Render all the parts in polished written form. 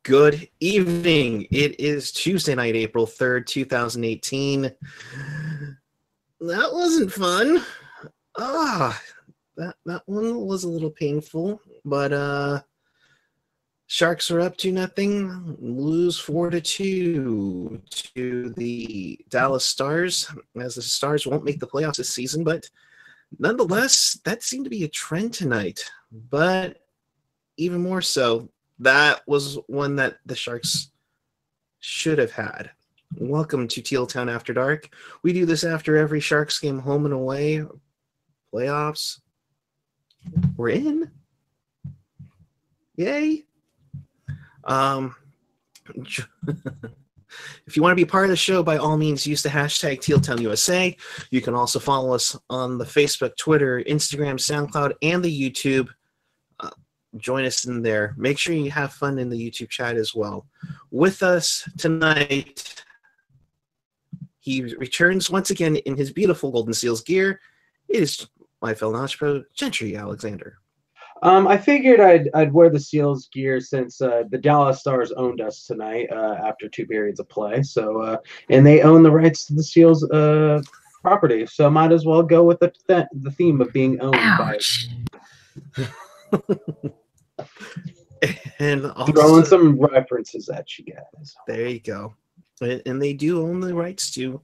Good evening. It is Tuesday night, April 3rd, 2018. That wasn't fun. That one was a little painful, but Sharks are up 2-0, lose 4-2 to the Dallas Stars, as the Stars won't make the playoffs this season, but nonetheless, that seemed to be a trend tonight. But even more so, that was one that the Sharks should have had. Welcome to Teal Town After Dark. We do this after every Sharks game, home and away. Playoffs. We're in. Yay. If you want to be part of the show, by all means, use the hashtag TealTownUSA. You can also follow us on the Facebook, Twitter, Instagram, SoundCloud, and the YouTube. Join us in there. Make sure you have fun in the YouTube chat as well. With us tonight, he returns once again in his beautiful Golden Seals gear. It is my fellow Notch Pro, Gentry Alexander. I figured I'd wear the Seals gear since the Dallas Stars owned us tonight after 2 periods of play. So and they own the rights to the Seals property, so might as well go with the theme of being owned. Ouch. And also, throwing some references at you guys. There you go. And they do own the rights to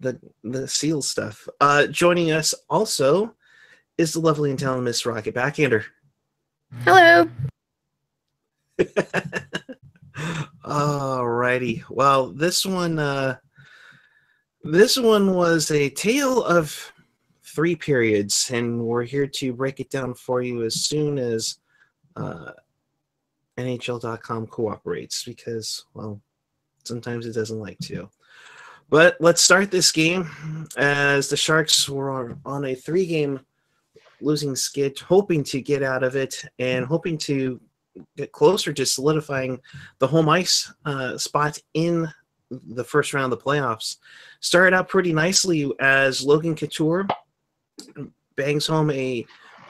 the Seal stuff. Joining us also is the lovely and talented Miss Rocket Backhander. Hello. Alrighty. Well, this one was a tale of 3 periods, and we're here to break it down for you as soon as NHL.com cooperates, because, well, sometimes it doesn't like to. But let's start this game as the Sharks were on a 3-game losing skid, hoping to get out of it and hoping to get closer to solidifying the home ice spot in the first round of the playoffs. Started out pretty nicely as Logan Couture bangs home a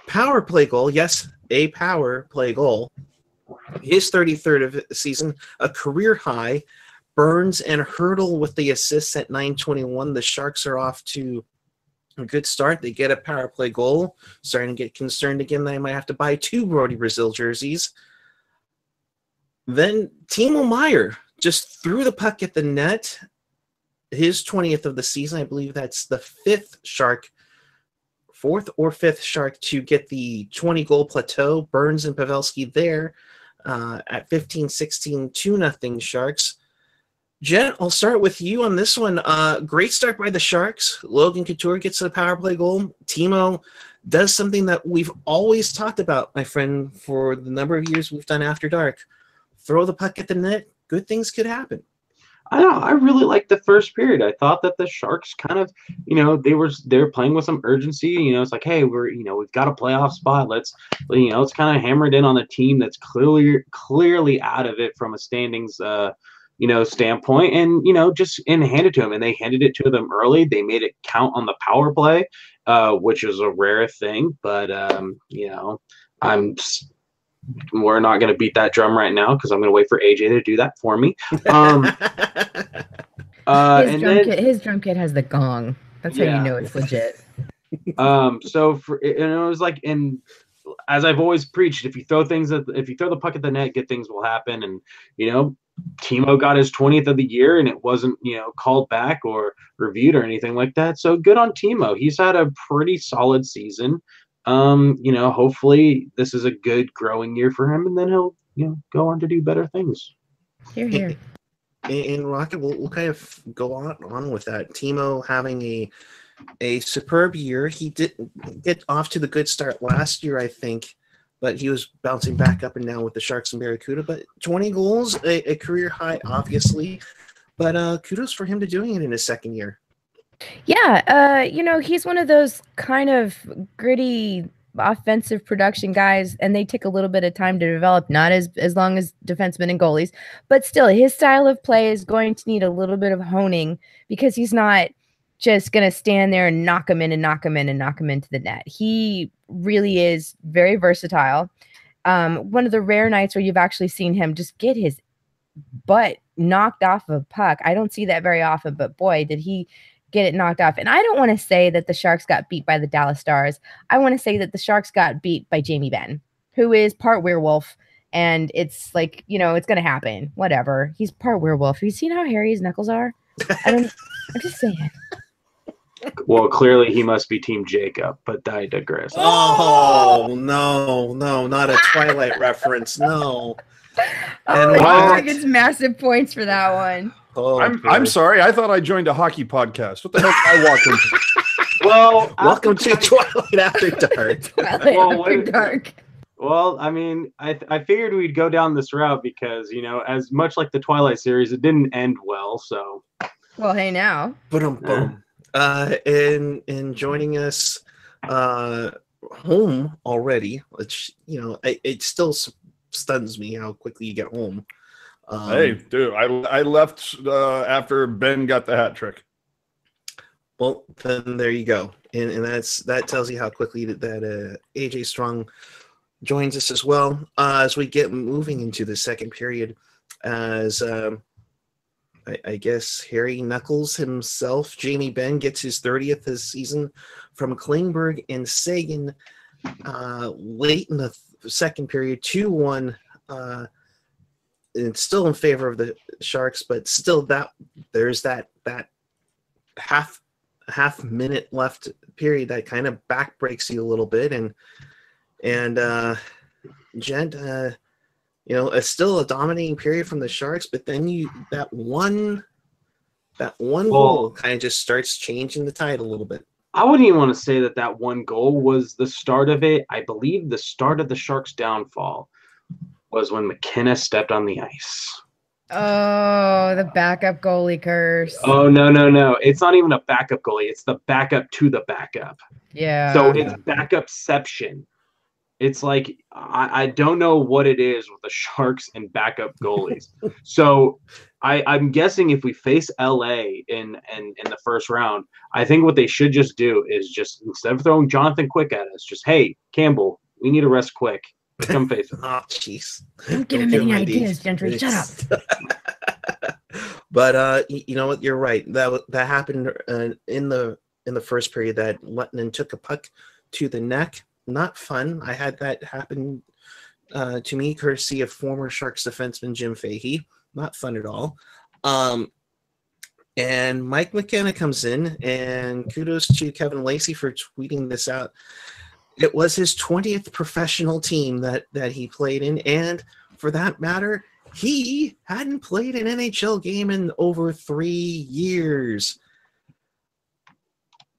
power play goal. Yes, a power play goal. His 33rd of the season, a career high. Burns and Hurdle with the assists at 9:21. The Sharks are off to a good start. They get a power play goal. Starting to get concerned again. They might have to buy 2 Brody Brazil jerseys. Then Timo Meier just threw the puck at the net. His 20th of the season. I believe that's the 4th or 5th Shark to get the 20-goal plateau. Burns and Pavelski there at 15-16, 2-0 Sharks. Jen, I'll start with you on this one. Great start by the Sharks. Logan Couture gets a power play goal. Timo does something that we've always talked about, my friend, for the number of years we've done After Dark. Throw the puck at the net. Good things could happen. I know. I really liked the first period. I thought that the Sharks kind of, they were playing with some urgency. It's like, hey, we've got a playoff spot. Let's kind of hammer it in on the team that's clearly out of it from a standings standpoint, and hand it to them. And they handed it to them early. They made it count on the power play, which is a rare thing. But we're not going to beat that drum right now because I'm going to wait for AJ to do that for me. His drum kit has the gong. That's how you know it's legit. So it was like, and as I've always preached, if you throw the puck at the net, good things will happen. And Timo got his 20th of the year, and it wasn't called back or reviewed or anything like that. So good on Timo. He's had a pretty solid season. Hopefully this is a good growing year for him, and then he'll go on to do better things. Here. In Rocket, we'll kind of go on with that. Timo having a superb year. He did get off to the good start last year, I think, but he was bouncing back up and down with the Sharks and Barracuda. But 20 goals, a career high, obviously. But kudos for him to doing it in his second year. Yeah, he's one of those kind of gritty offensive production guys, and they take a little bit of time to develop, not as long as defensemen and goalies, but still his style of play is going to need a little bit of honing because he's not just going to stand there and knock him into the net. He really is very versatile. One of the rare nights where you've actually seen him just get his butt knocked off of a puck. I don't see that very often, but boy, did he get it knocked off. And I don't want to say that the Sharks got beat by the Dallas Stars. I want to say that the Sharks got beat by Jamie Benn, who is part werewolf. And it's like, it's going to happen. Whatever. He's part werewolf. Have you seen how hairy his knuckles are? I'm just saying. Well, clearly he must be Team Jacob, but I digress. Oh, no, not a Twilight reference. No. And Patrick gets massive points for that one. Oh, I'm sorry. I thought I joined a hockey podcast. What the hell did I walk into? Well, welcome to Twilight After Dark. Twilight After Dark. Well, I mean, I figured we'd go down this route because, as much like the Twilight series, it didn't end well. So, well, hey now. Boom. And joining us home already, which it still stuns me how quickly you get home. Hey, dude, I left after Ben got the hat trick. Well, then there you go, and that tells you how quickly that AJ Strong joins us as well as we get moving into the second period. As I guess Harry Knuckles himself, Jamie Benn, gets his 30th this season from Klingberg and Sagan late in the second period, 2-1. It's still in favor of the Sharks, but still there's that half minute left period that kind of back breaks you a little bit, and Gent, it's still a dominating period from the Sharks, but then that one goal kind of just starts changing the tide a little bit. I wouldn't even want to say that one goal was the start of it. I believe the start of the Sharks' downfall was when McKenna stepped on the ice. Oh, the backup goalie curse. Oh, no. It's not even a backup goalie. It's the backup to the backup. Yeah. So it's backupception. It's like, I don't know what it is with the Sharks and backup goalies. So I'm guessing if we face LA in the first round, I think what they should just do is just, instead of throwing Jonathan Quick at us, just, hey, Campbell, we need to rest Quick. Come face it. Oh, jeez. Don't give him any ideas, Gentry. Shut up. But you know what? You're right. That happened in the first period. That Lettinen took a puck to the neck. Not fun. I had that happen to me, courtesy of former Sharks defenseman Jim Fahey. Not fun at all. And Mike McKenna comes in, and kudos to Kevin Lacey for tweeting this out. It was his 20th professional team that he played in, and for that matter, he hadn't played an NHL game in over 3 years.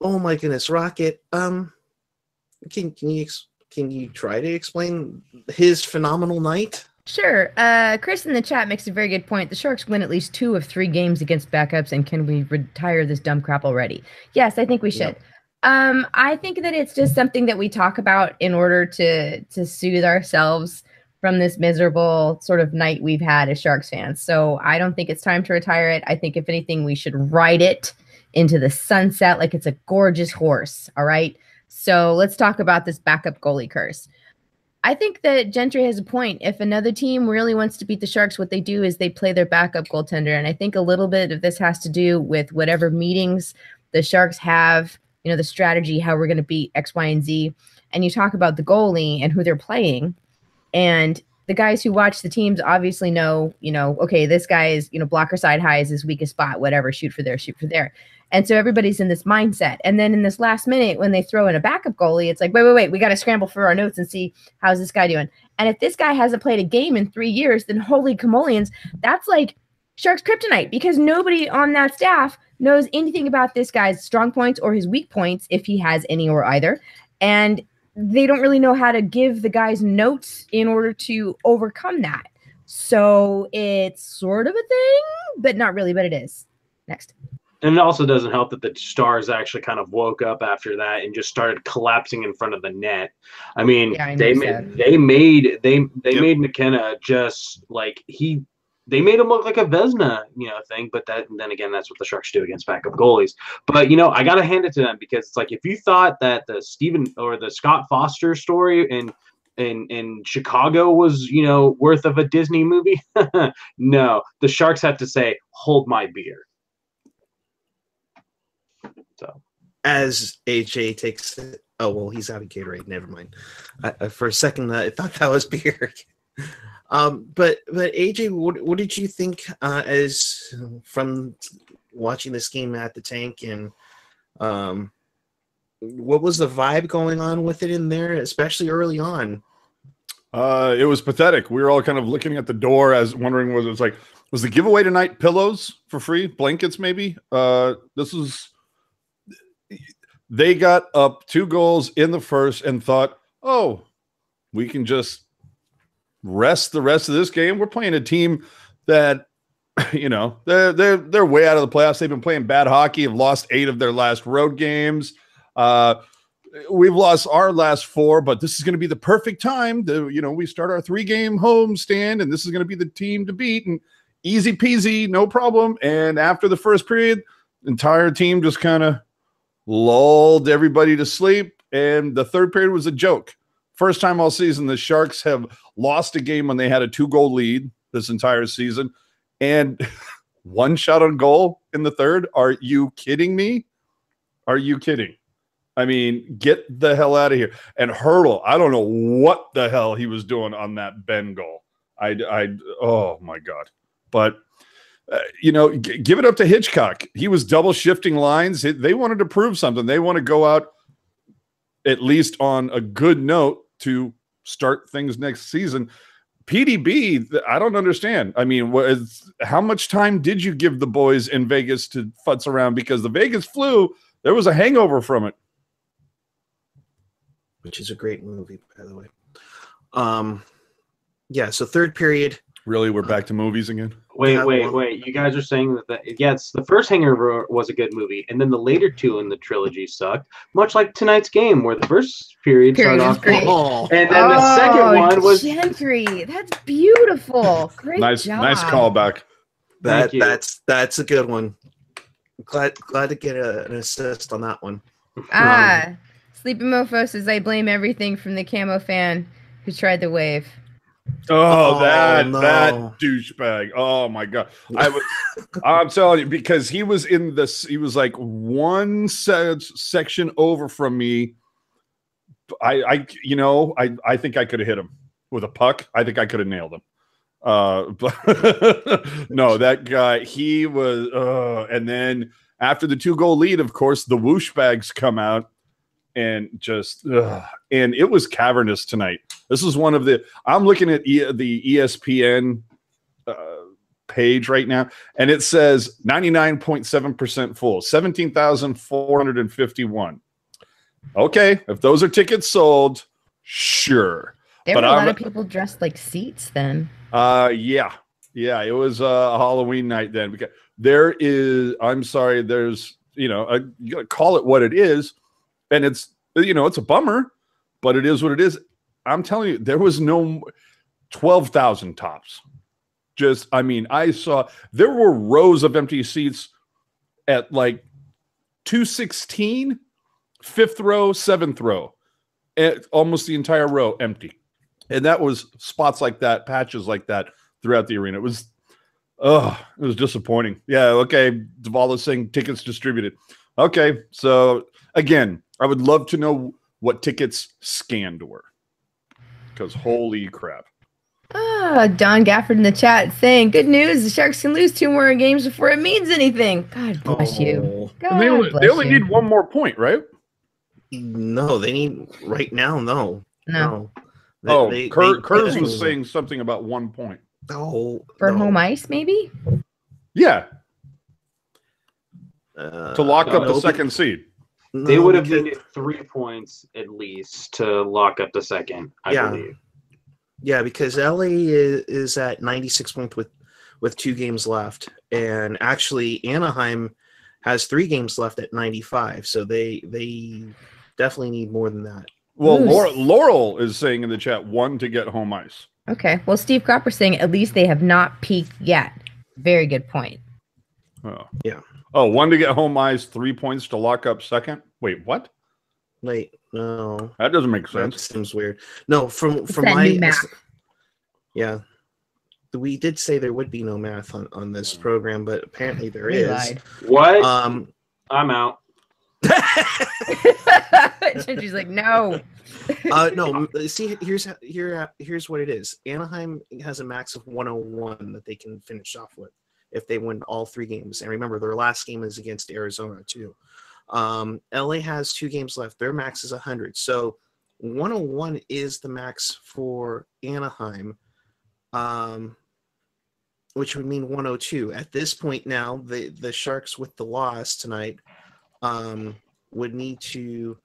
Oh my goodness, Rocket! Can you try to explain his phenomenal night? Sure. Chris in the chat makes a very good point. The Sharks win at least 2 of 3 games against backups, and can we retire this dumb crap already? Yes, I think we should. Yep. I think that it's just something that we talk about in order to soothe ourselves from this miserable sort of night we've had as Sharks fans. So I don't think it's time to retire it. I think if anything, we should ride it into the sunset like it's a gorgeous horse. All right. So let's talk about this backup goalie curse. I think that Gentry has a point. If another team really wants to beat the Sharks, what they do is they play their backup goaltender. And I think a little bit of this has to do with whatever meetings the Sharks have, the strategy, how we're going to beat X, Y, and Z. And you talk about the goalie and who they're playing. And the guys who watch the teams obviously know, okay, this guy is, blocker side high is his weakest spot, whatever, shoot for there. And so everybody's in this mindset. And then in this last minute, when they throw in a backup goalie, it's like, wait, we got to scramble for our notes and see how's this guy doing. And if this guy hasn't played a game in 3 years, then holy camolians, that's like Sharks kryptonite, because nobody on that staff knows anything about this guy's strong points or his weak points, if he has any or either. And they don't really know how to give the guys notes in order to overcome that. So it's sort of a thing, but not really, but it is. Next. And it also doesn't help that the Stars actually kind of woke up after that and just started collapsing in front of the net. I mean, they made McKenna just like they made him look like a Vezina, thing. But then again, that's what the Sharks do against backup goalies. But I gotta hand it to them, because it's like, if you thought that the Scott Foster story and and Chicago was, worth of a Disney movie. No, the Sharks have to say, hold my beer. So as AJ takes it. Oh, well, he's out of Gatorade. Never mind. For a second, I thought that was beer. But AJ, what did you think as from watching this game at the tank, and what was the vibe going on with it in there, especially early on? It was pathetic. We were all kind of looking at the door as wondering was the giveaway tonight pillows for free, blankets maybe? They got up 2 goals in the first and thought, oh, we can just rest the rest of this game. We're playing a team that, they're way out of the playoffs. They've been playing bad hockey, have lost 8 of their last road games. We've lost our last 4, but this is going to be the perfect time to, we start our 3-game home stand, and this is going to be the team to beat, and easy peasy, no problem. And after the first period, the entire team just kind of lulled everybody to sleep, and the third period was a joke. First time all season the Sharks have lost a game when they had a 2-goal lead this entire season, and 1 shot on goal in the third. Are you kidding me? Are you kidding? I mean, get the hell out of here. And Hurdle, I don't know what the hell he was doing on that Ben goal. Oh my God. But give it up to Hitchcock. He was double shifting lines. They wanted to prove something. They want to go out at least on a good note to start things next season. PDB, I don't understand. I mean, how much time did you give the boys in Vegas to futz around? Because the Vegas flu, there was a hangover from it. Which is a great movie, by the way. Yeah, so third period. Really, we're back to movies again? Wait. You guys are saying that yes, the first Hangover was a good movie, and then the later 2 in the trilogy sucked, much like tonight's game, where the first period started off great, and then the second one was Gentry. That's beautiful. Great job. Nice callback. That's a good one. Glad to get an assist on that one. Sleepy Mofo says, I blame everything from the camo fan who tried the wave. That douchebag. Oh my God. I'm telling you, because he was like one section over from me. I think I could have hit him with a puck. I think I could have nailed him. But no, that guy, he was, and then after the 2-goal lead, of course, the whoosh bags come out. And just, and it was cavernous tonight. This is one of I'm looking at the ESPN page right now, and it says 99.7% full, 17,451. Okay, if those are tickets sold, sure. There were a lot of people dressed like seats then. Yeah, it was a Halloween night then. Because there's, you gotta call it what it is. And it's, it's a bummer, but it is what it is. I'm telling you, there was no 12,000 tops. I saw there were rows of empty seats at like 216, 5th row, 7th row, and almost the entire row empty. And that was spots like that, patches like that throughout the arena. It was disappointing. Yeah, okay, Duvall is saying tickets distributed. Okay, so again, I would love to know what tickets scanned were, because holy crap. Don Gafford in the chat saying, good news, the Sharks can lose 2 more games before it means anything. God bless you. They only need 1 more point, right? No, they need right now, no. Kurz was saying something about 1 point. For home ice, maybe? Yeah. To lock up the second seed. They would have needed 3 points at least to lock up the second, I believe. Yeah, because LA is at 96 points with 2 games left. And actually, Anaheim has 3 games left at 95. So they definitely need more than that. Well, Laurel is saying in the chat 1 to get home ice. Okay. Well, Steve Cropper saying at least they have not peaked yet. Very good point. Oh, yeah. Oh, 1 to get home ice, 3 points to lock up second. Wait, what? Wait, no. That doesn't make That sense. seems weird. No, from that my new math. yeah. We did say there would be no math on this program, but apparently there We is. lied. What? I'm out. She's like, no. No. See, here's what it is. Anaheim has a max of 101 that they can finish off with if they win all 3 games. And remember, their last game is against Arizona too. LA has 2 games left. Their max is 100. So 101 is the max for Anaheim, which would mean 102. At this point now, the Sharks with the loss tonight would need to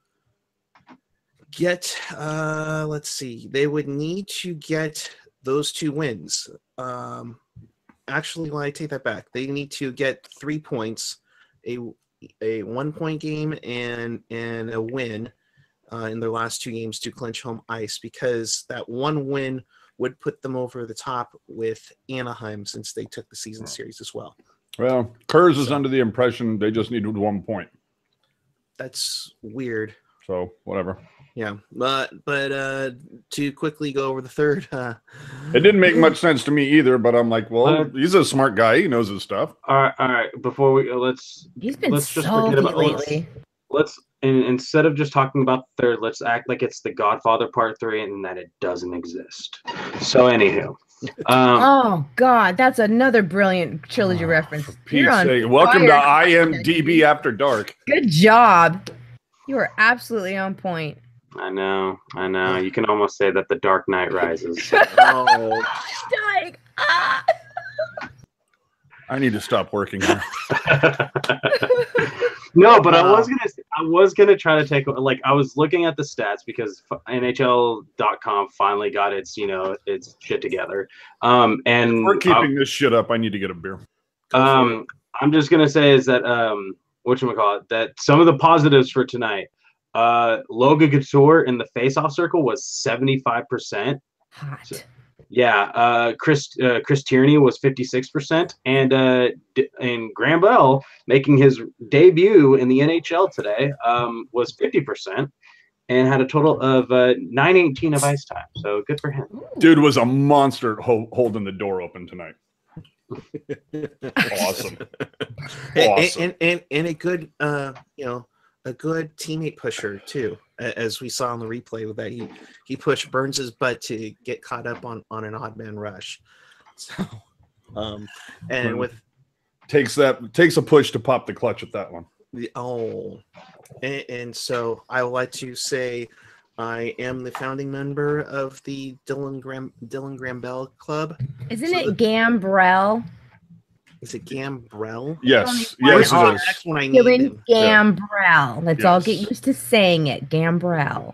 get, let's see, they would need to get those 2 wins. Actually, well, I take that back. They need to get 3 points, a 1-point game and a win in their last 2 games to clinch home ice, because that 1 win would put them over the top with Anaheim since they took the season series as well. Well, Kurz is under the impression they just needed 1 point. That's weird. So whatever. Yeah, but to quickly go over the third, it didn't make much sense to me either. But I'm like, well, he's a smart guy. He knows his stuff. All right. Before we He's been let's just salty forget about lately. let's instead of just talking about the third, let's act like it's the Godfather Part 3 and that it doesn't exist. So anywho, oh God, that's another brilliant trilogy reference. Pete's You're on sake. Welcome to fire. IMDb After Dark. Good job. You are absolutely on point. I know. You can almost say that the Dark Knight Rises. oh, Dying. Ah! I need to stop working here. No, but I was gonna try to take, like, I was looking at the stats because NHL.com finally got its its shit together. And if we're keeping this shit up, I need to get a beer. I'm just gonna say is that whatchamacallit, that some of the positives for tonight. Logan Couture in the face-off circle was 75%. Hot. So, yeah, Chris Tierney was 56%, and Graham Bell, making his debut in the NHL today, was 50%, and had a total of 918 of ice time. So good for him. Dude was a monster holding the door open tonight. Awesome. Awesome. And a good a good teammate pusher too, as we saw on the replay with that he pushed Burns' butt to get caught up on an odd man rush. So and with takes a push to pop the clutch with that one. And so I would like to say I am the founding member of the Dylan Graham Bell Club. Isn't it Gambrell? Is it Gambrell? Yes, yes, it is. That's when I need him. Gambrell. Let's all get used to saying it. Gambrell.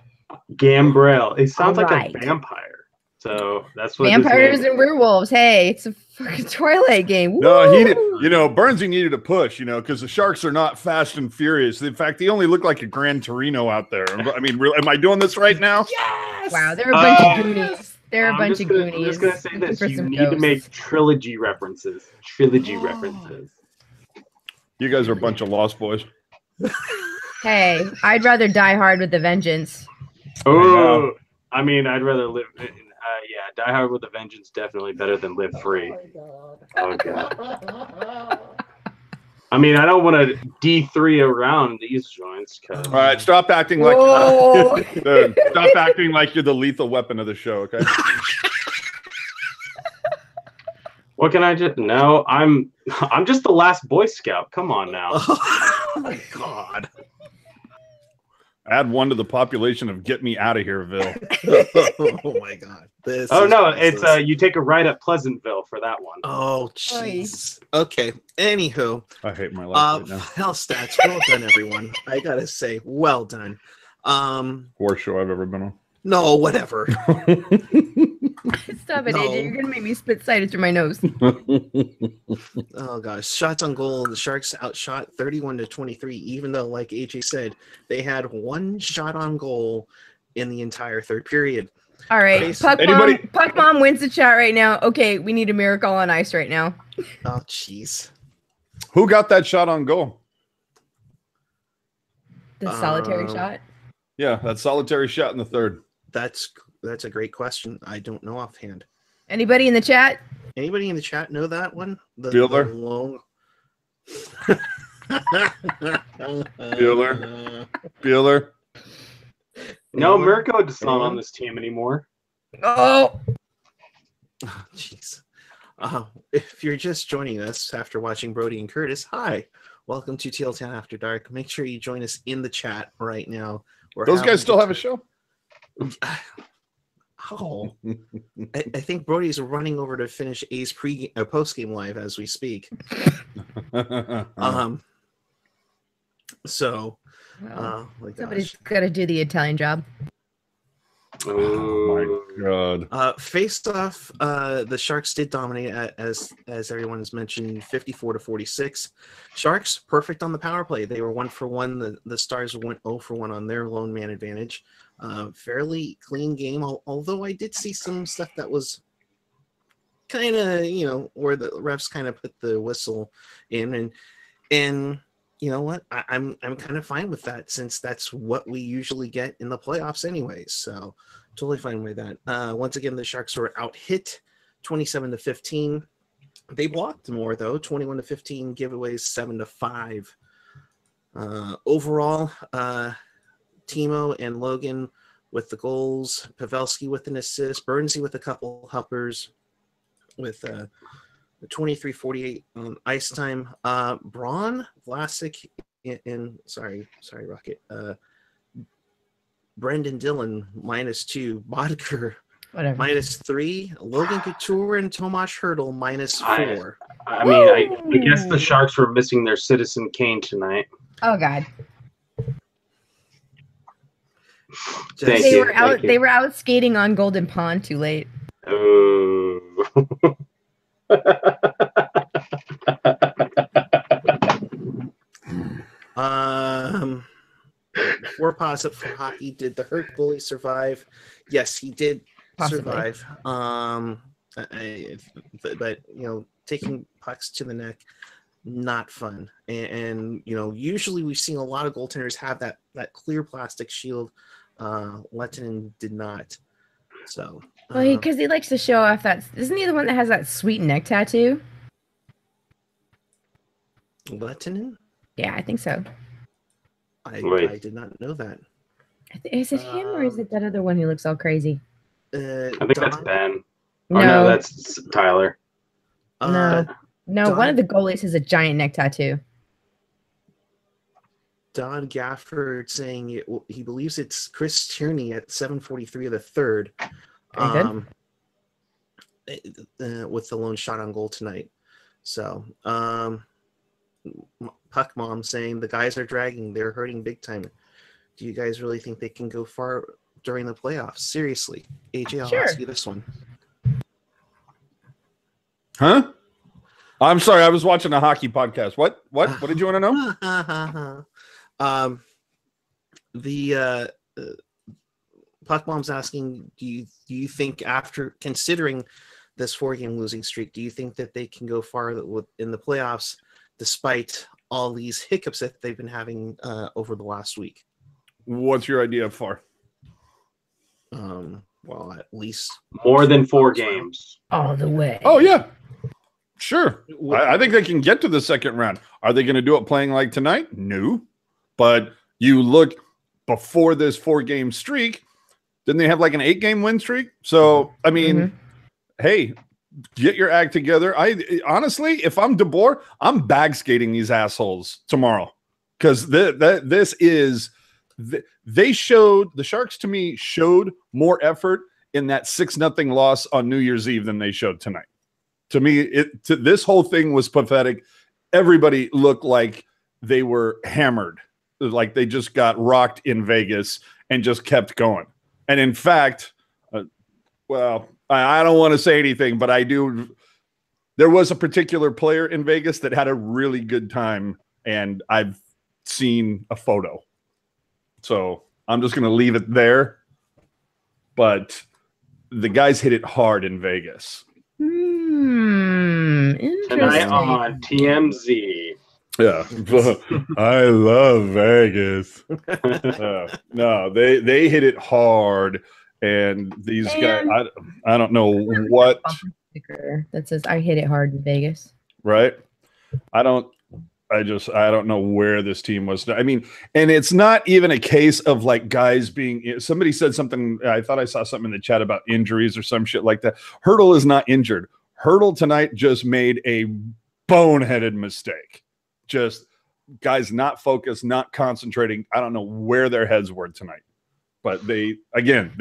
Gambrell. It sounds like Alright. a vampire. So that's what Vampires and werewolves. Hey, it's a fucking Twilight game. No, he Woo! did. Burnsy needed a push. Because the Sharks are not fast and furious. In fact, he only looked like a Gran Torino out there. I mean, really, am I doing this right now? Yes. Wow, they're a bunch of Goonies. They're a bunch of Goonies. I'm just gonna say this: you need to ghosts. make trilogy references. References. You guys are a bunch of lost boys. Hey, I'd rather Die Hard with a Vengeance. Oh, I mean, I'd rather live. Yeah, Die Hard with a Vengeance definitely better than Live Free. Oh god. I mean, I don't want to D3 around these joints. All right, stop acting like stop acting like you're the lethal weapon of the show, okay? What can I just? No, I'm just the last Boy Scout. Come on now. Oh my God. Add 1 to the population of get me out of here, Ville. Oh my God. It's you take a ride at Pleasantville for that one. Oh jeez. Okay. Anywho, I hate my life right now. Hell stats. Well done, everyone. I gotta say, well done. Worst show I've ever been on. No, whatever. Stop it, No. AJ. You're gonna make me spit cider through my nose. Oh gosh, shots on goal. The Sharks outshot 31-23. Even though, like AJ said, they had 1 shot on goal in the entire third period. All right, Puck Mom wins the chat right now. Okay, we need a miracle on ice right now. Oh jeez. Who got that shot on goal? The solitary shot. Yeah, that solitary shot in the third. That's a great question. I don't know offhand. Anybody in the chat? Anybody in the chat know that one? Bueller? The long... Bueller. No, Anyone? Mirko is not Anyone? on this team anymore. Oh, Jeez. If you're just joining us after watching Brody and Curtis, hi. Welcome to Teal Town After Dark. Make sure you join us in the chat right now. Those guys still have a show? Oh, I think Brody's running over to finish A's post-game live as we speak. So, well, my somebody's gosh. got to do the Italian job. Oh my god. Faced off, the Sharks did dominate as everyone has mentioned, 54-46. Sharks perfect on the power play. They were 1 for 1. The Stars went 0 for 1 on their lone man advantage. Fairly clean game, although I did see some stuff that was kind of, where the refs kind of put the whistle in, and you know what? I'm kind of fine with that, since that's what we usually get in the playoffs anyways. So totally fine with that. Once again, the Sharks were out hit 27-15. They blocked more though, 21-15 giveaways, 7-5. Overall, Timo and Logan with the goals, Pavelski with an assist, Bernsey with a couple helpers, with 23-48 on ice time. Braun, Vlasic, and sorry, Rocket. Brendan Dillon -2, Bodker Whatever. -3, Logan Couture and Tomas Hertl -4. I mean, I guess the Sharks were missing their Citizen Kane tonight. Oh God. Thank They you, were out. thank you. They were out skating on Golden Pond too late. Oh. Four positive for hockey. Did the hurt goalie survive? Yes, he did Possibly. survive. But taking pucks to the neck, not fun. And usually we've seen a lot of goaltenders have that clear plastic shield. Lettinen did not. So. Well, because he likes to show off that. Isn't he the one that has that sweet neck tattoo? Lettinen? Yeah, I think so. I did not know that. Is it him or is it that other one who looks all crazy? I think that's Ben. No, Oh, no, that's Tyler. no, one of the goalies has a giant neck tattoo. Don Gafford saying he believes it's Chris Tierney at 7:43 of the third, with the lone shot on goal tonight. So, Puck Mom saying the guys are dragging, they're hurting big time. Do you guys really think they can go far during the playoffs? Seriously, AJ, I'll ask you this one. Huh? I'm sorry, I was watching a hockey podcast. What did you want to know? The Puck Mom's asking, do you think, after considering this 4-game losing streak, do you think that they can go far in the playoffs despite all these hiccups that they've been having over the last week? What's your idea of far? Well, at least more than 4 games. All the way. Oh yeah, sure. I think they can get to the second round. Are they going to do it playing like tonight? No. But you look before this 4-game streak, didn't they have like an 8-game win streak? So I mean, hey, get your act together. I honestly, if I'm DeBoer, I'm bag skating these assholes tomorrow, because this is. The Sharks to me showed more effort in that 6-0 loss on New Year's Eve than they showed tonight. To me, this whole thing was pathetic. Everybody looked like they were hammered, like they just got rocked in Vegas and just kept going. And in fact, well, I don't want to say anything, but I do. There was a particular player in Vegas that had a really good time, and I've seen a photo. So I'm just going to leave it there. But the guys hit it hard in Vegas. Interesting. Tonight on TMZ. Yeah, I love Vegas. No, they hit it hard, and these guys, Man. I don't know what, Bumper sticker that says I hit it hard in Vegas. right? I don't know where this team was. I mean, and it's not even a case of like guys being. Somebody said something. I thought I saw something in the chat about injuries or some shit like that. Hurdle is not injured. Hurdle tonight just made a boneheaded mistake. Just guys not focused, not concentrating. I don't know where their heads were tonight, but they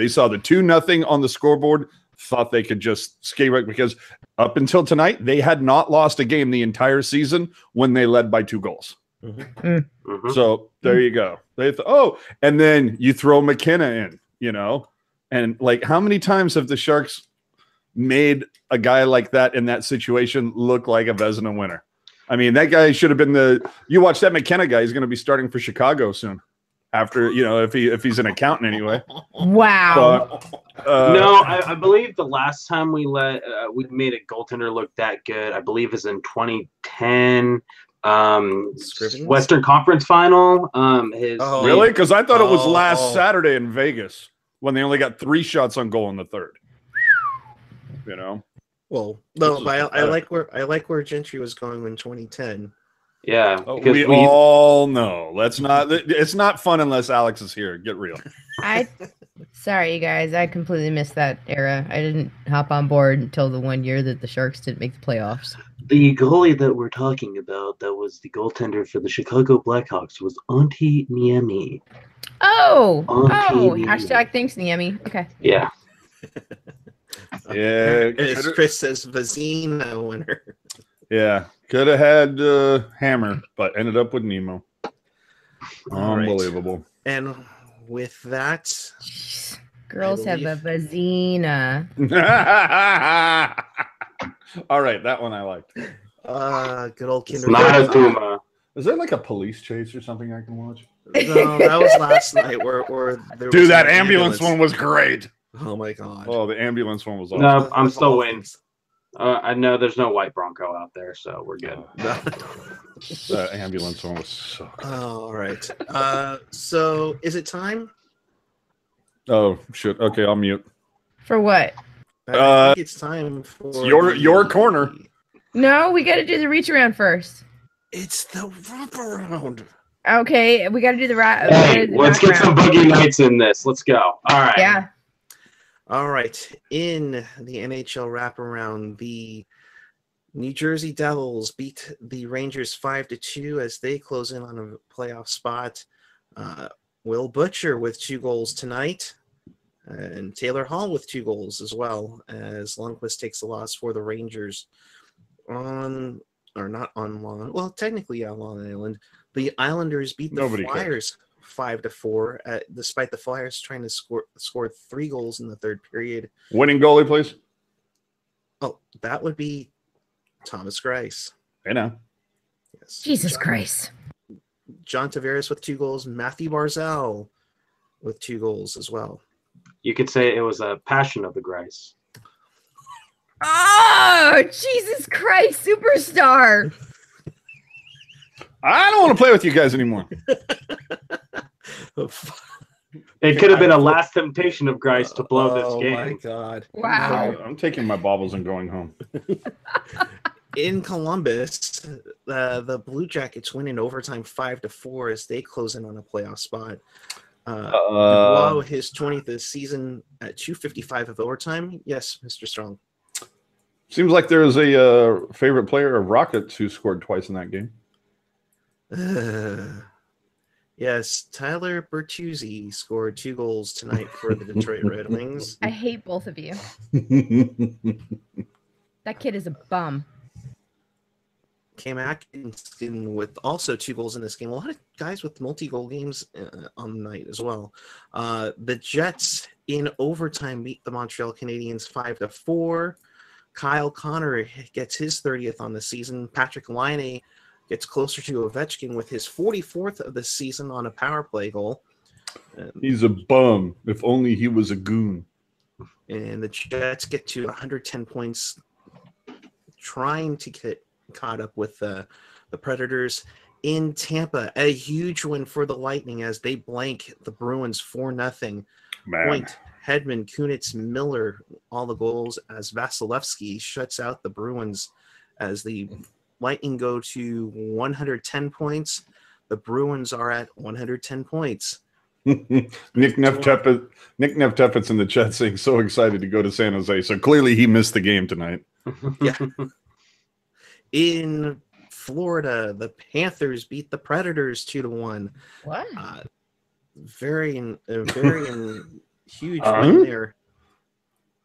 saw the 2-0 on the scoreboard, thought they could just skate right, because up until tonight they had not lost a game the entire season when they led by 2 goals. Mhm. So there you go. They and then you throw McKenna in, and like how many times have the Sharks made a guy like that in that situation look like a Vezina winner? I mean, that guy should have been you watch that McKenna guy, he's going to be starting for Chicago soon. After, if he's an accountant anyway. Wow. No, I believe the last time we made a goaltender look that good, I believe is in 2010 Western Conference Final. Really? Because I thought it was last Saturday in Vegas when they only got 3 shots on goal in the third. Well, no, but I like where Gentry was going in 2010. Yeah, we all know. It's not fun unless Alex is here. Get real. Sorry, you guys. I completely missed that era. I didn't hop on board until the 1 year that the Sharks didn't make the playoffs. The goalie that we're talking about, that was the goaltender for the Chicago Blackhawks, was Antti Niemi. Hashtag thanks, Niemi. Okay. Yeah. Yeah. As Chris says, Vezina winner. Yeah. Could have had Hammer, but ended up with Nemo. Unbelievable. Right. And with that, girls have a Vezina. All right, that one I liked. Good old Kinder. Not a Puma. Is there like a police chase or something I can watch? No, that was last night. Where there Dude, that ambulance one was great. Oh my god. Oh, the ambulance one was awesome. No, I'm still waiting. I know there's no white Bronco out there, so we're good. The ambulance one was so good. All right. So is it time? Oh shit. Okay, I'll mute. For what? I think it's time for your corner. No, we got to do the reach around first. It's the wraparound. Okay, we got to do the Hey, let's get some Boogie Nights in this. Let's go. All right. Yeah. All right. In the NHL wraparound, the New Jersey Devils beat the Rangers 5-2 as they close in on a playoff spot. Will Butcher with 2 goals tonight, and Taylor Hall with 2 goals as well, as Lundqvist takes the loss for the Rangers on technically on Long Island. The Islanders beat the Flyers 5-4, despite the Flyers trying to score 3 goals in the third period. Winning goalie, please. Oh, that would be Thomas Greiss. Hey now. Yes. Jesus Christ. John Tavares with 2 goals. Matthew Barzal with 2 goals as well. You could say it was a passion of the Greiss. Oh, Jesus Christ, superstar. I don't want to play with you guys anymore. It could have been a last temptation of Greiss to blow this game. Oh my god. Wow. I'm taking my baubles and going home. In Columbus, the Blue Jackets win in overtime 5-4 as they close in on a playoff spot. Dubois, his 20th this season at 2:55 of overtime. Yes, Mr. Strong. Seems like there's a favorite player of Rockets who scored twice in that game. Yes, Tyler Bertuzzi scored 2 goals tonight for the Detroit Red Wings. I hate both of you. That kid is a bum. Cam Atkinson with also 2 goals in this game. A lot of guys with multi-goal games on the night as well. The Jets in overtime beat the Montreal Canadiens 5-4. Kyle Connor gets his 30th on the season. Patrick Laine gets closer to Ovechkin with his 44th of the season on a power play goal. He's a bum. If only he was a goon. And the Jets get to 110 points, trying to get caught up with the Predators. In Tampa, a huge win for the Lightning as they blank the Bruins 4-0. Man. Point, Hedman, Kunitz, Miller, all the goals as Vasilevsky shuts out the Bruins as the Lightning go to 110 points. The Bruins are at 110 points. Nick Neftepet's in the chat saying so excited to go to San Jose. So clearly he missed the game tonight. Yeah. In Florida, the Panthers beat the Predators 2-1. What? Very huge win there.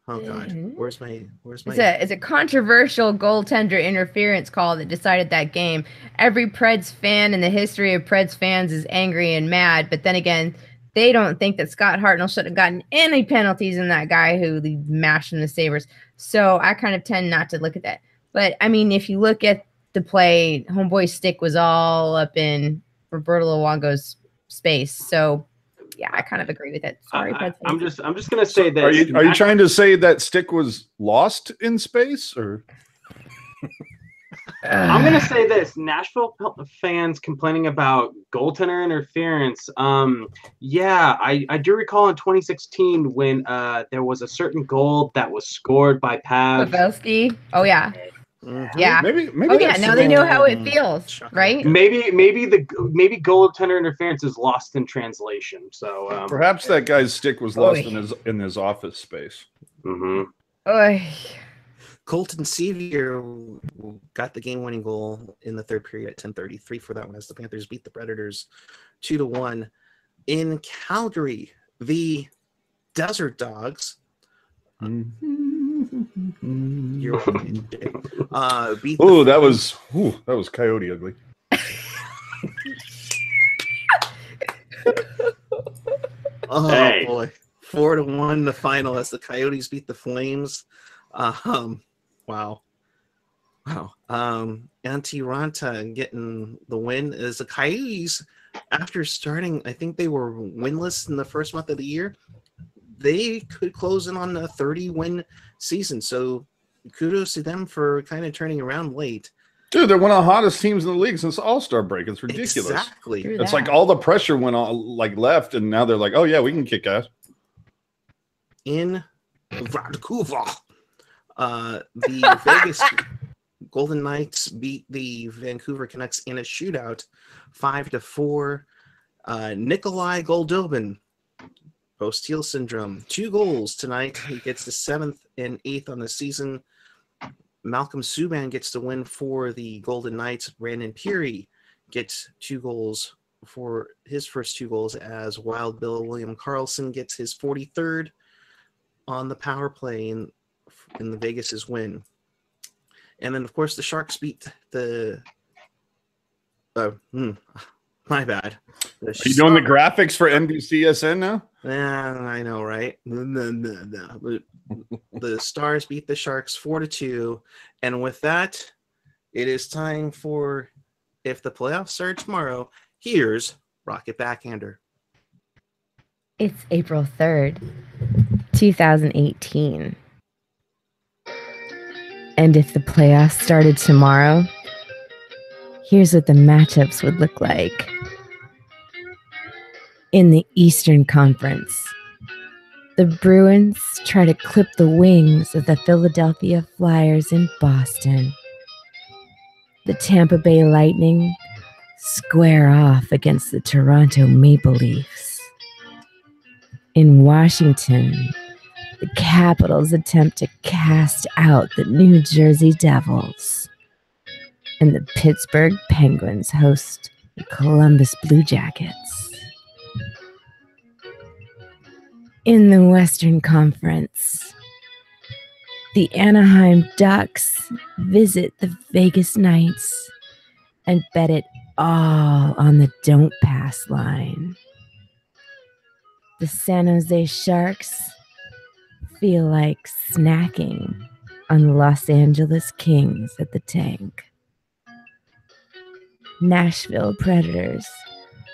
Oh God, where's my? It's a controversial goaltender interference call that decided that game. Every Preds fan in the history of Preds fans is angry and mad, but then again, they don't think that Scott Hartnell should have gotten any penalties in that guy who mashed in the Sabres. So I kind of tend not to look at that. But I mean, if you look at the play, homeboy's stick was all up in Roberto Luongo's space. So yeah, I kind of agree with it. Sorry, I'm just gonna say that. Are you trying to say that stick was lost in space, or? I'm gonna say this: Nashville fans complaining about goaltender interference. Yeah, I do recall in 2016 when there was a certain goal that was scored by Pavelski. Oh yeah. Mhm. Yeah. Maybe. Oh yeah. Now they know how it feels, right? Maybe goaltender interference is lost in translation. So Perhaps that guy's stick was lost in his office space. Oy. Colton Sevier got the game-winning goal in the third period at 10:33 for that one as the Panthers beat the Predators 2-1. In Calgary, the Desert Dogs beat that was Coyote Ugly. Oh Hey. boy, 4-1 the final as the Coyotes beat the Flames. Wow. Antti Ranta getting the win as the Coyotes, after starting, I think they were winless in the first month of the year. They could close in on a 30-win season. So kudos to them for kind of turning around late. Dude, they're one of the hottest teams in the league since the All-Star break. It's ridiculous. Exactly. It's like all the pressure went on, left, and now they're like, oh yeah, we can kick ass. In Vancouver, the Vegas Golden Knights beat the Vancouver Canucks in a shootout, 5-4. Nikolai Goldobin, post-Teal syndrome, 2 goals tonight. He gets the 7th and 8th on the season. Malcolm Subban gets the win for the Golden Knights. Brandon Peary gets 2 goals for his first 2 goals as Wild Bill William Karlsson gets his 43rd on the power play in the Vegas's win. And then, of course, the Sharks beat the my bad. Are you doing the graphics for NBCSN now? Yeah, I know, right? The Stars beat the Sharks 4-2. And with that, it is time for If the Playoffs Start Tomorrow. Here's Rocket Backhander. It's April 3rd, 2018. And if the playoffs started tomorrow, here's what the matchups would look like. In the Eastern Conference, the Bruins try to clip the wings of the Philadelphia Flyers in Boston. The Tampa Bay Lightning square off against the Toronto Maple Leafs. In Washington, the Capitals attempt to cast out the New Jersey Devils. And the Pittsburgh Penguins host the Columbus Blue Jackets. In the Western Conference, the Anaheim Ducks visit the Vegas Knights and bet it all on the don't pass line. The San Jose Sharks feel like snacking on the Los Angeles Kings at the Tank. Nashville Predators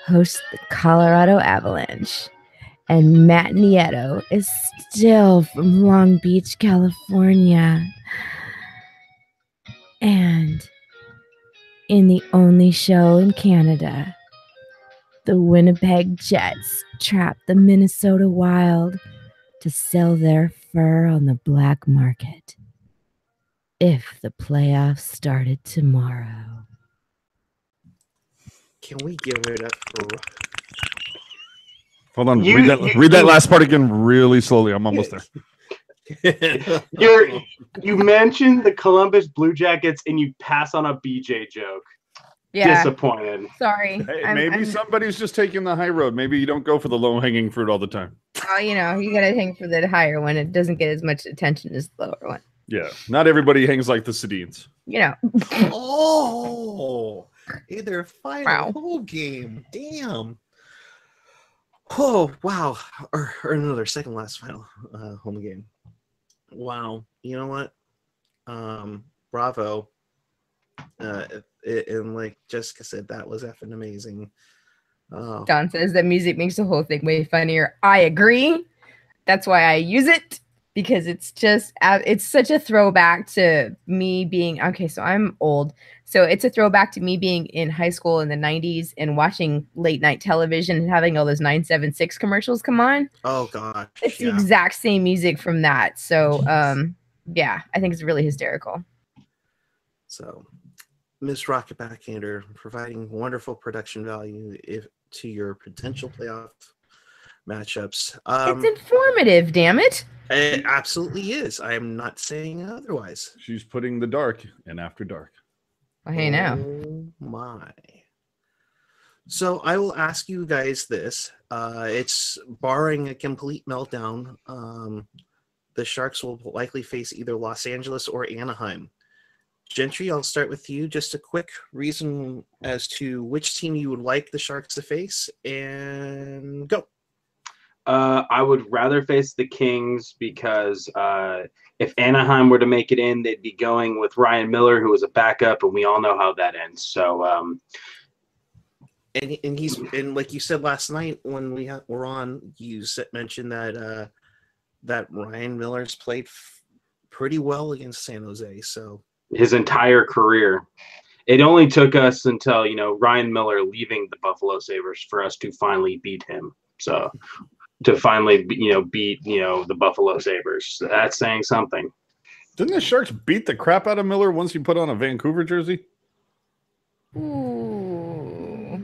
host the Colorado Avalanche, and Matt Nieto is still from Long Beach, California. And In the only show in Canada, the Winnipeg Jets trapped the Minnesota Wild to sell their fur on the black market. If the playoffs started tomorrow. Can we give it up for? Hold on. Read that last part again really slowly. I'm almost there. You mentioned the Columbus Blue Jackets and you pass on a BJ joke. Yeah. Disappointed. Sorry. Hey, maybe somebody's just taking the high road. Maybe you don't go for the low-hanging fruit all the time. Oh, you gotta hang for the higher one. It doesn't get as much attention as the lower one. Yeah, not everybody hangs like the Sedins. Oh, hey, their final home game. Damn. Oh, wow. Or another second last final home game. Wow. You know what? Bravo. And like Jessica said, that was effing amazing. Don says that music makes the whole thing way funnier. I agree. That's why I use it, because it's such a throwback to me being, okay, so I'm old. So it's a throwback to me being in high school in the 90s and watching late night television and having all those 976 commercials come on. Oh, gosh. It's the exact same music from that. So, yeah, I think it's really hysterical. So, Miss Rocket Backhander providing wonderful production value to your potential playoff matchups. It's informative, damn it. It absolutely is. I am not saying otherwise. She's putting the dark in After Dark. Well, hey, now. Oh, my. So I will ask you guys this. It's barring a complete meltdown. The Sharks will likely face either Los Angeles or Anaheim. Gentry, I'll start with you. Just a quick reason as to which team you would like the Sharks to face, and go. I would rather face the Kings because if Anaheim were to make it in, they'd be going with Ryan Miller, who was a backup, and we all know how that ends. So, and like you said last night when we were on, you mentioned that that Ryan Miller's played pretty well against San Jose. So his entire career. It only took us until, Ryan Miller leaving the Buffalo Sabres for us to finally beat him. So to finally, beat, the Buffalo Sabres. That's saying something. Didn't the Sharks beat the crap out of Miller once he put on a Vancouver jersey? Ooh.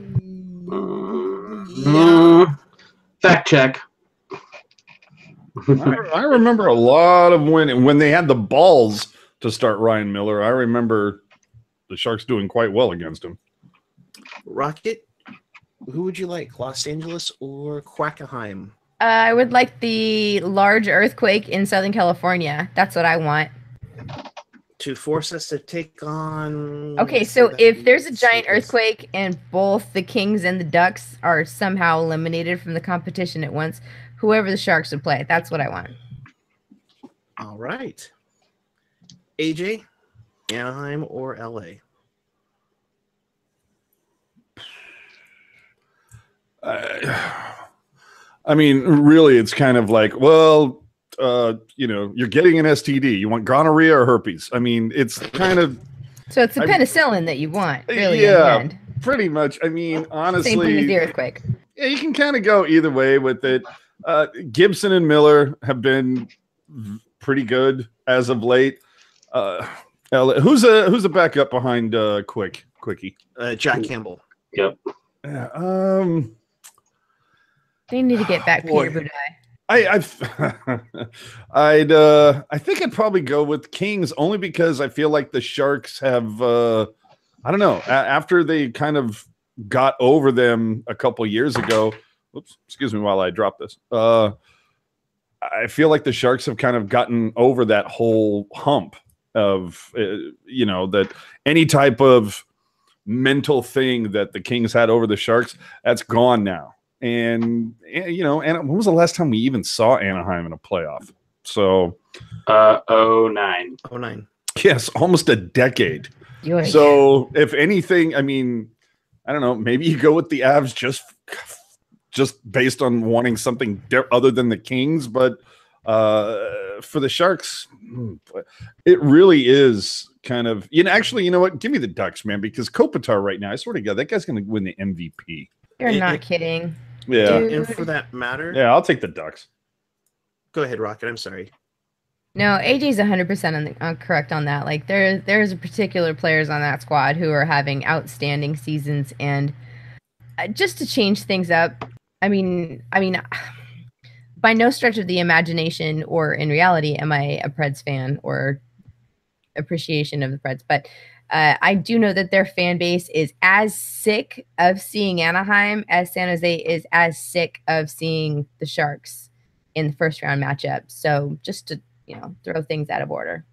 Fact check. I remember a lot of when they had the balls to start Ryan Miller. I remember the Sharks doing quite well against him. Rocket, who would you like, Los Angeles or Quackenheim? I would like the large earthquake in Southern California. That's what I want. To force us to take on... Okay, so if there's a giant earthquake and both the Kings and the Ducks are somehow eliminated from the competition at once, whoever the Sharks would play, that's what I want. All right. AJ, Anaheim or LA? I mean, really, it's kind of like, well, you're getting an STD. You want gonorrhea or herpes? I mean, it's kind of... So it's the penicillin that you want, really, yeah, in the end. Pretty much. I mean, honestly... Same thing as the earthquake. Yeah, you can kind of go either way with it. Gibson and Miller have been pretty good as of late. Who's a backup behind Quickie? Jack Campbell. Yep. They need to get back Peter Budaj. I think I'd probably go with Kings only because I feel like the Sharks have I don't know, after they kind of got over them a couple years ago. Oops, excuse me while I drop this. I feel like the Sharks have kind of gotten over that whole hump of that any type of mental thing that the Kings had over the Sharks, that's gone now. And when was the last time we even saw Anaheim in a playoff? So 09. 09. Yes, almost a decade. Yoink. So if anything, I mean, I don't know, maybe you go with the Avs just based on wanting something other than the Kings, but For the Sharks, it really is kind of, actually, you know what? Give me the Ducks, man, because Kopitar right now, I swear to God, that guy's going to win the MVP. You're not kidding. Yeah. Dude. And for that matter, Yeah, I'll take the Ducks. Go ahead, Rocket. I'm sorry. No, AJ's 100% correct on that. Like there's particular players on that squad who are having outstanding seasons, and just to change things up, I mean, by no stretch of the imagination or in reality am I a Preds fan or appreciation of the Preds, but I do know that their fan base is as sick of seeing Anaheim as San Jose is as sick of seeing the Sharks in the first round matchup. So just to throw things out of order,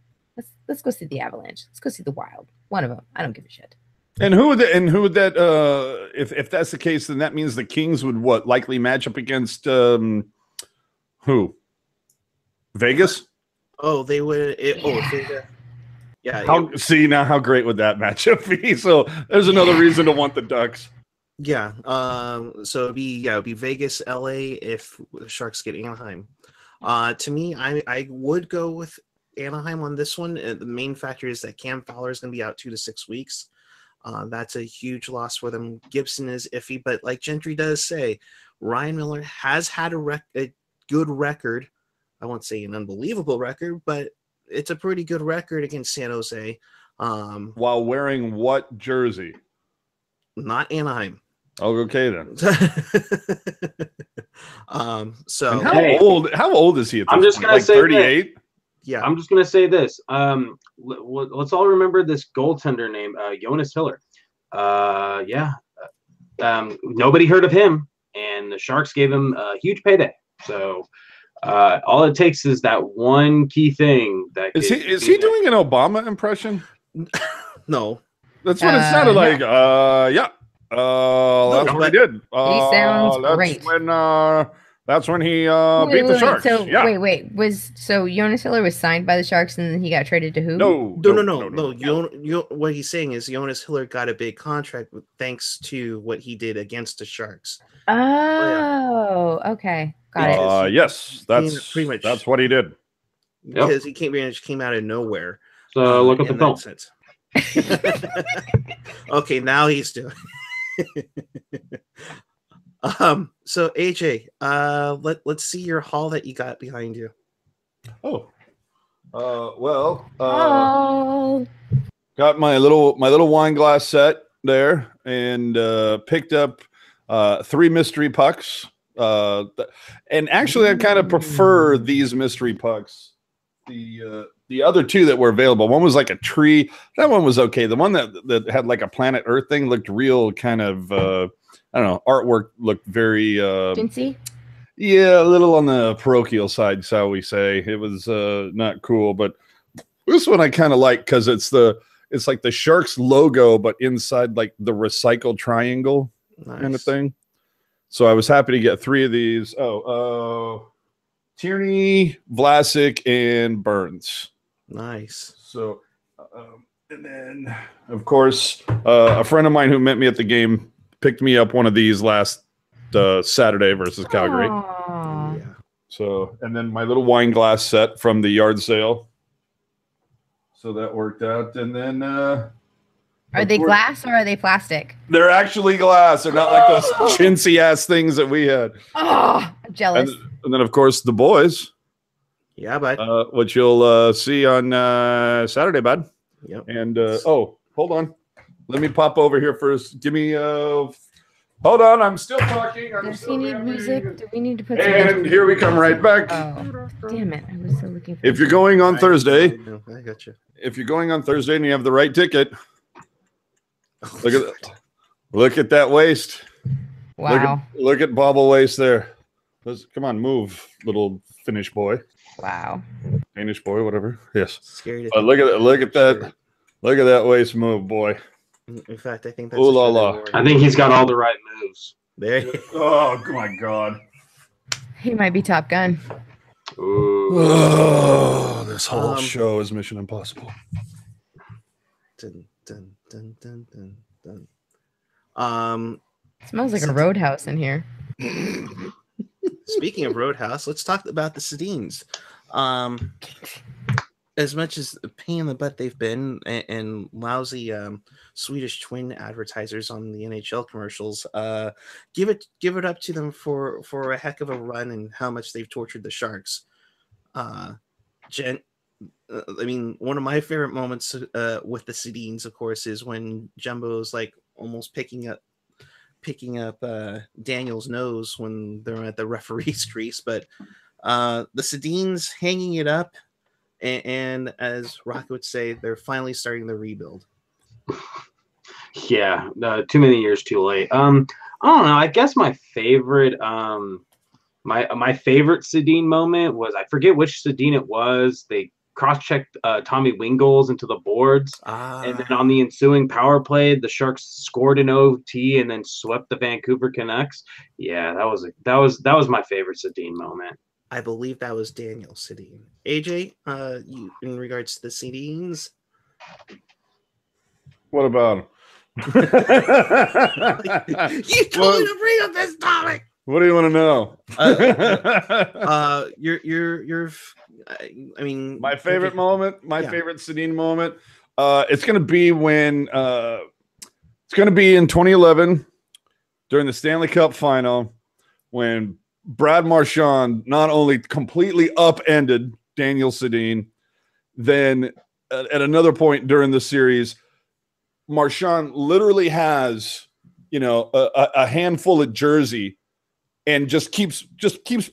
let's go see the Avalanche. Let's go see the Wild. One of them. I don't give a shit. And who would that? If that's the case, then that means the Kings would likely match up against who? Vegas? Oh, they would. Yeah. See now how great would that matchup be? So there's another reason to want the Ducks. Yeah. So it'd be Vegas, LA if the Sharks get Anaheim. To me, I would go with Anaheim on this one. The main factor is that Cam Fowler is going to be out 2 to 6 weeks. That's a huge loss for them. Gibson is iffy, but like Gentry does say, Ryan Miller has had a good record. I won't say an unbelievable record, but it's a pretty good record against San Jose. While wearing what jersey? Not Anaheim. Oh, okay then. So and how old is he at this I'm just point? gonna Like say 38? Yeah. I'm just gonna say this. Let's all remember this goaltender name, Jonas Hiller. Nobody heard of him, and the Sharks gave him a huge payday. So all it takes is that one key thing. Is he doing an Obama impression? No. That's what it sounded like. Yeah. That's what he did. He sounds great. That's when he beat the Sharks. So yeah. wait. So Jonas Hiller was signed by the Sharks and then he got traded to who? No. What he's saying is Jonas Hiller got a big contract thanks to what he did against the Sharks. Okay. Got it. Yes, that's pretty much that's what he did. Because he came out of nowhere. So look at the film. Okay, now he's doing. So AJ, let's see your haul that you got behind you. Got my little wine glass set there, and picked up 3 mystery pucks. And actually, I kind of prefer these mystery pucks. The other 2 that were available, one was like a tree. That one was okay. The one that had like a planet Earth thing looked real kind of, I don't know, artwork looked very... Chintzy? Yeah, a little on the parochial side, shall we say. It was not cool, but this one I kind of like because it's like the Sharks logo, but inside like the recycled triangle kind of thing. So I was happy to get 3 of these. Tierney, Vlasic, and Burns. Nice. So, and then, of course, a friend of mine who met me at the game picked me up one of these last Saturday versus Calgary. Yeah. So, and then my little wine glass set from the yard sale. So that worked out. And then... are they glass or are they plastic? They're actually glass. They're not like those chintzy-ass things that we had. Oh, I'm jealous. And then, of course, the boys. Yeah, bud. Which you'll see on Saturday, bud. Yep. And hold on, let me pop over here first. Give me hold on, I'm still talking. Does he need music? Do we need to put? And here we come right back. Oh, damn it! I was so looking for. If you're going on Thursday, I got you. If you're going on Thursday and you have the right ticket, look at that waist. Wow. Look at bobble waist there. Come on, move, little Finnish boy. Wow. Danish boy, whatever. Yes. Scary. Look at that. Look at that waist move, boy. In fact, I think that's. Ooh la la. I think he's got all the right moves. There. Oh my God. He might be Top Gun. Ooh. Oh, this whole show is Mission Impossible. Dun, dun, dun, dun, dun, dun. Smells like a roadhouse in here. speaking of Roadhouse, let's talk about the Sedins. As much as a pain in the butt they've been, and lousy Swedish twin advertisers on the NHL commercials, give it up to them for a heck of a run and how much they've tortured the Sharks. I mean, one of my favorite moments with the Sedins, of course, is when Jumbo's like almost picking up Daniel's nose when they're at the referee's crease, but the Sedins hanging it up. And as Rock would say, they're finally starting the rebuild. Yeah, too many years too late. I don't know. I guess my favorite, my favorite Sedin moment was, I forget which Sedin it was. They cross-checked Tommy Wingles into the boards, and then on the ensuing power play, the Sharks scored an OT and then swept the Vancouver Canucks. Yeah, that was my favorite Sedin moment. I believe that was Daniel Sedin. AJ, you in regards to the Sedins? What about him? You told me to bring up this topic. What do you want to know? I mean, my favorite moment, favorite Sedin moment. It's going to be when it's going to be in 2011 during the Stanley Cup final when Brad Marchand not only completely upended Daniel Sedin, then at another point during the series, Marchand literally has, a handful of jersey and just keeps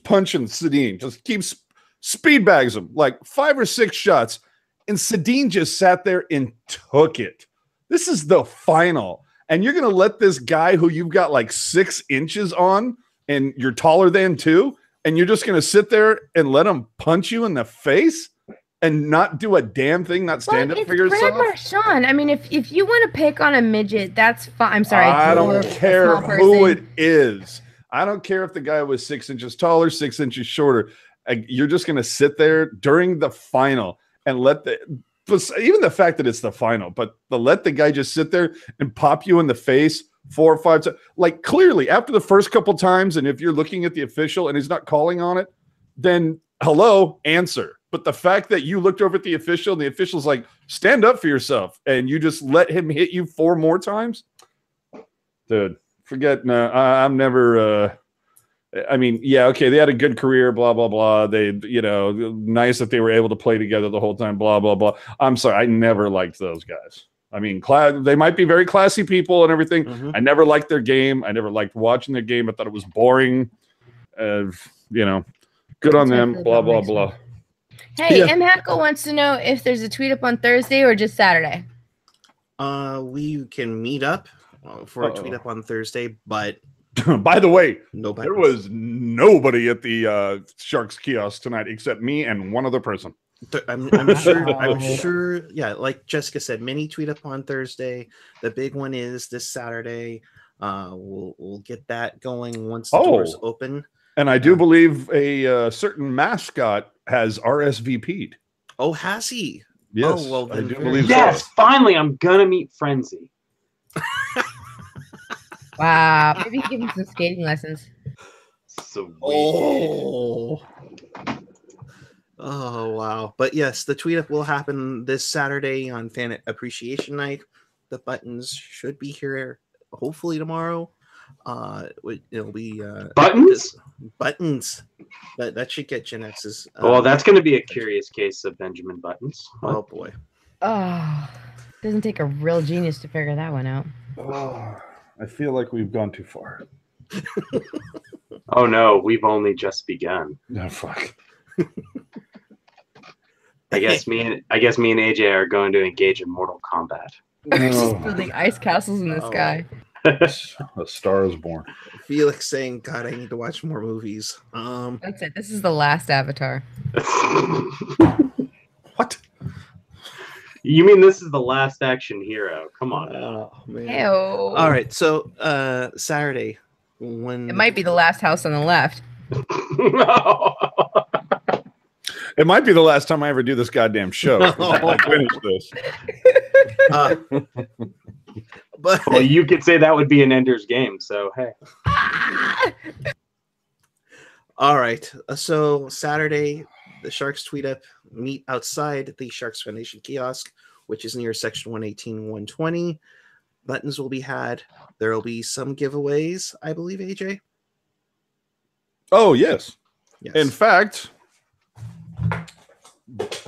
punching Sedin, just keeps speed bags him like 5 or 6 shots, and Sedin just sat there and took it. This is the final, and you're going to let this guy who you've got like 6 inches on and you're taller than too, and you're just going to sit there and let him punch you in the face and not do a damn thing, not stand up for yourself? Brad Marchand. I mean, if you want to pick on a midget, that's fine. I'm sorry. I don't care who it is. I don't care if the guy was 6 inches taller, 6 inches shorter. You're just going to sit there during the final and even the fact that it's the final, but let the guy just sit there and pop you in the face 4 or 5 times. Like, clearly after the first couple times, and if you're looking at the official and he's not calling on it, then hello, answer. But the fact that you looked over at the official and the official's like, stand up for yourself, and you just let him hit you 4 more times, dude, forget. No, I'm never. I mean, yeah, okay, they had a good career, blah blah blah. They, nice that they were able to play together the whole time, blah blah blah. I'm sorry, I never liked those guys. I mean, they might be very classy people and everything. Mm-hmm. I never liked their game. I never liked watching their game. I thought it was boring. Good on them. Blah blah blah. Hey, M. Hackle wants to know if there's a tweet up on Thursday or just Saturday. We can meet up for a tweet up on Thursday, but by the way, nobody. There was nobody at the Sharks kiosk tonight except me and one other person. I'm sure. I'm sure. Yeah, like Jessica said, mini tweet up on Thursday. The big one is this Saturday. We'll get that going once the doors open. And I do believe a certain mascot has RSVP'd. Oh, has he? Yes. Oh, well, I do believe so. Yes, finally, I'm gonna meet Frenzy. Wow, maybe give him some skating lessons. Sweet. Oh, wow. But yes, the tweet up will happen this Saturday on Fan Appreciation Night. The buttons should be here hopefully tomorrow. It'll be buttons. That should get Gen X's. Well, that's going to be a curious case of Benjamin Buttons. Oh boy. Oh, doesn't take a real genius to figure that one out. Oh, I feel like we've gone too far. Oh no, we've only just begun. No, fuck. I guess me and AJ are going to engage in Mortal Kombat. We're just building ice castles in the sky. A Star is Born. Felix saying, "God, I need to watch more movies." That's it. This is the last Avatar. What? You mean this is the last action hero? Come on. Oh man. Ew. All right, so Saturday when it might be the last house on the left. It might be the last time I ever do this goddamn show. I finish this. But well, you could say that would be an Ender's Game. So hey. All right. So Saturday, the Sharks tweet up, meet outside the Sharks Foundation kiosk, which is near section 118, 120. Buttons will be had. There will be some giveaways, I believe, AJ. Oh, yes. Yes. In fact,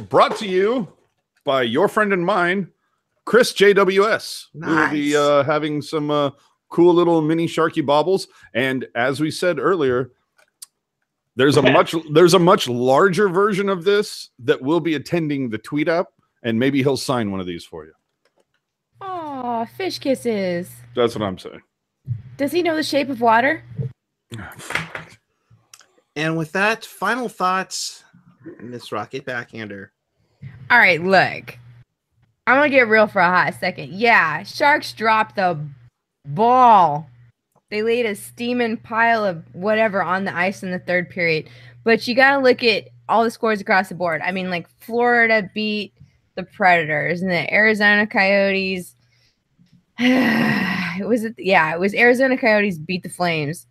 brought to you by your friend and mine, Chris JWS. Nice. We will be having some cool little mini Sharky baubles. And as we said earlier, there's a much larger version of this that will be attending the tweet up, and maybe he'll sign one of these for you. Aw, fish kisses. That's what I'm saying. Does he know the shape of water? And with that, final thoughts, Miss Rocket Backhander. All right, look. I'm going to get real for a hot second. Yeah, Sharks dropped the ball. They laid a steaming pile of whatever on the ice in the third period. But you got to look at all the scores across the board. I mean, like Florida beat the Predators and the Arizona Coyotes. It was Arizona Coyotes beat the Flames.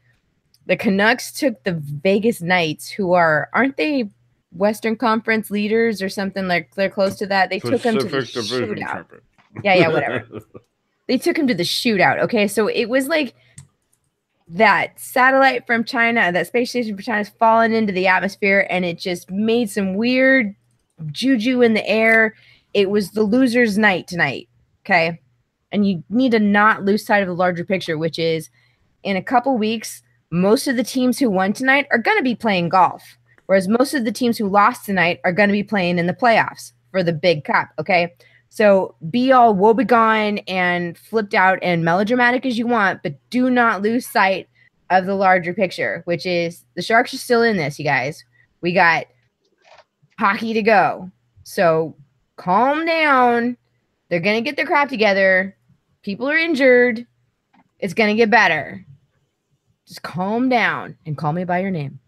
The Canucks took the Vegas Knights, who aren't they Western Conference leaders or something, like they're close to that. They took them to the shootout. Yeah, whatever. They took him to the shootout. Okay, so it was like that satellite from China, that space station from China, has fallen into the atmosphere, and it just made some weird juju in the air. It was the loser's night tonight. Okay, and you need to not lose sight of the larger picture, which is in a couple weeks, most of the teams who won tonight are going to be playing golf, whereas most of the teams who lost tonight are going to be playing in the playoffs for the big cup. Okay. So be all woebegone and flipped out and melodramatic as you want, but do not lose sight of the larger picture, which is the Sharks are still in this, you guys. We got hockey to go. So calm down. They're going to get their crap together. People are injured. It's going to get better. Just calm down and call me by your name.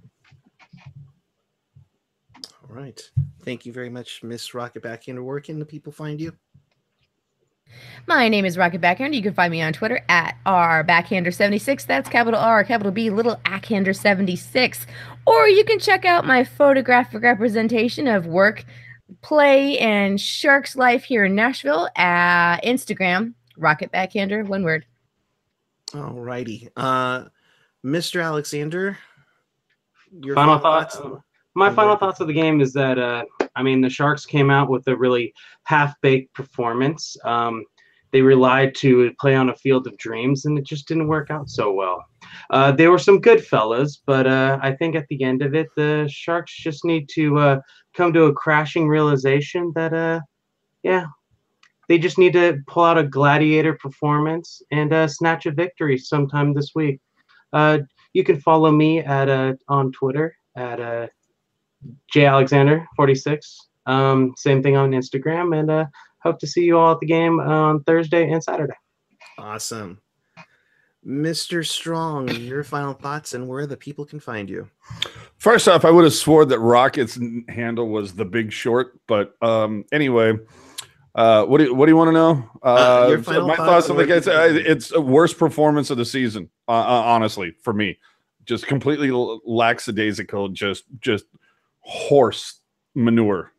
All right. Thank you very much, Miss Rocket Backhander. Where can the people find you? My name is Rocket Backhander. You can find me on Twitter at rbackhander76. That's capital R, capital B, little ackhander76. Or you can check out my photographic representation of work, play, and Sharks life here in Nashville at Instagram, Rocket Backhander, one word. All righty. Mr. Alexander, your final thoughts? My final thoughts of the game is that, the Sharks came out with a really half-baked performance. They relied to play on a field of dreams, and it just didn't work out so well. There were some good fellas, but I think at the end of it, the Sharks just need to come to a crashing realization that, they just need to pull out a gladiator performance and snatch a victory sometime this week. You can follow me on Twitter at JAlexander46. Same thing on Instagram, and hope to see you all at the game on Thursday and Saturday. Awesome. Mr. Strong, your final thoughts and where the people can find you. First off, I would have swore that Rocket's handle was The Big Short, but anyway, what do you want to know? My thoughts on the game. It's a worst performance of the season, honestly, for me. Just completely lackadaisical, just horse manure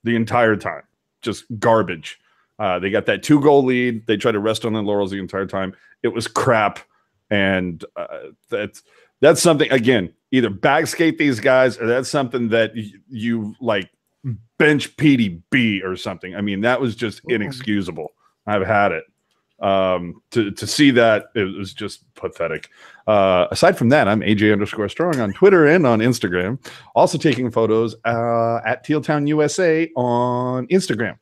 the entire time. Just garbage. They got that 2-goal lead. They tried to rest on their laurels the entire time. It was crap. And that's something, again, either backskate these guys or that's something that you like bench PDB or something. I mean, that was just inexcusable. I've had it. To see that, it was just pathetic. Aside from that, I'm AJ_Strong on Twitter and on Instagram. Also taking photos at Teal Town USA on Instagram.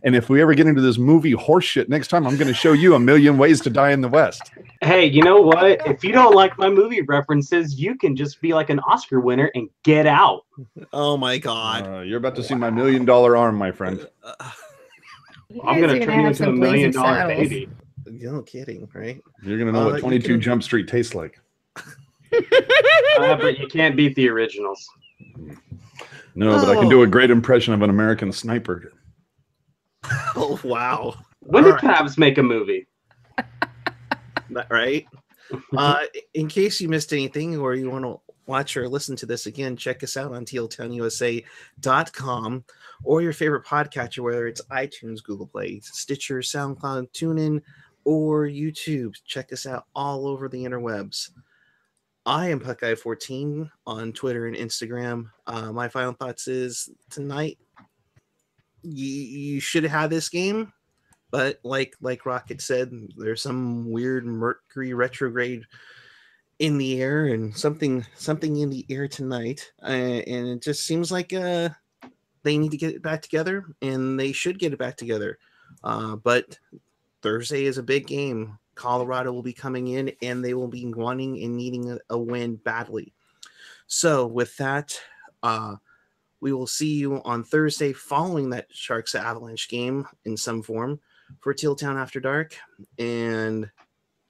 And if we ever get into this movie horseshit next time, I'm going to show you A Million Ways to Die in the West. Hey, you know what? If you don't like my movie references, you can just be like an Oscar winner and get out. Oh my God! You're about to see my $1 million arm, my friend. I'm going to turn you into $1 million baby. No kidding, right? You're going to know what 22 Jump Street tastes like. But you can't beat the originals. No, but I can do a great impression of an American Sniper. Oh, wow. When did Cavs make a movie? Right? In case you missed anything or you want to watch or listen to this again, check us out on tealtownusa.com or your favorite podcatcher, whether it's iTunes, Google Play, Stitcher, SoundCloud, TuneIn, or YouTube. Check us out all over the interwebs. I am Puckeye14 on Twitter and Instagram. My final thoughts is tonight, you should have had this game, but like Rocket said, there's some weird Mercury retrograde in the air and something in the air tonight, and it just seems like they need to get it back together, and they should get it back together. But Thursday is a big game. Colorado will be coming in, and they will be wanting and needing a win badly. So with that, we will see you on Thursday following that Sharks Avalanche game in some form for Teal Town After Dark. And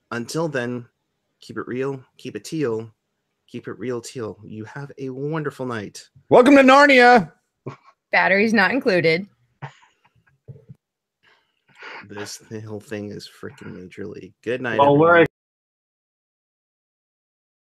until then, keep it real, keep it teal, keep it real teal. You have a wonderful night. Welcome to Narnia. Batteries not included. The whole thing is freaking major league. Good night, Well, everyone.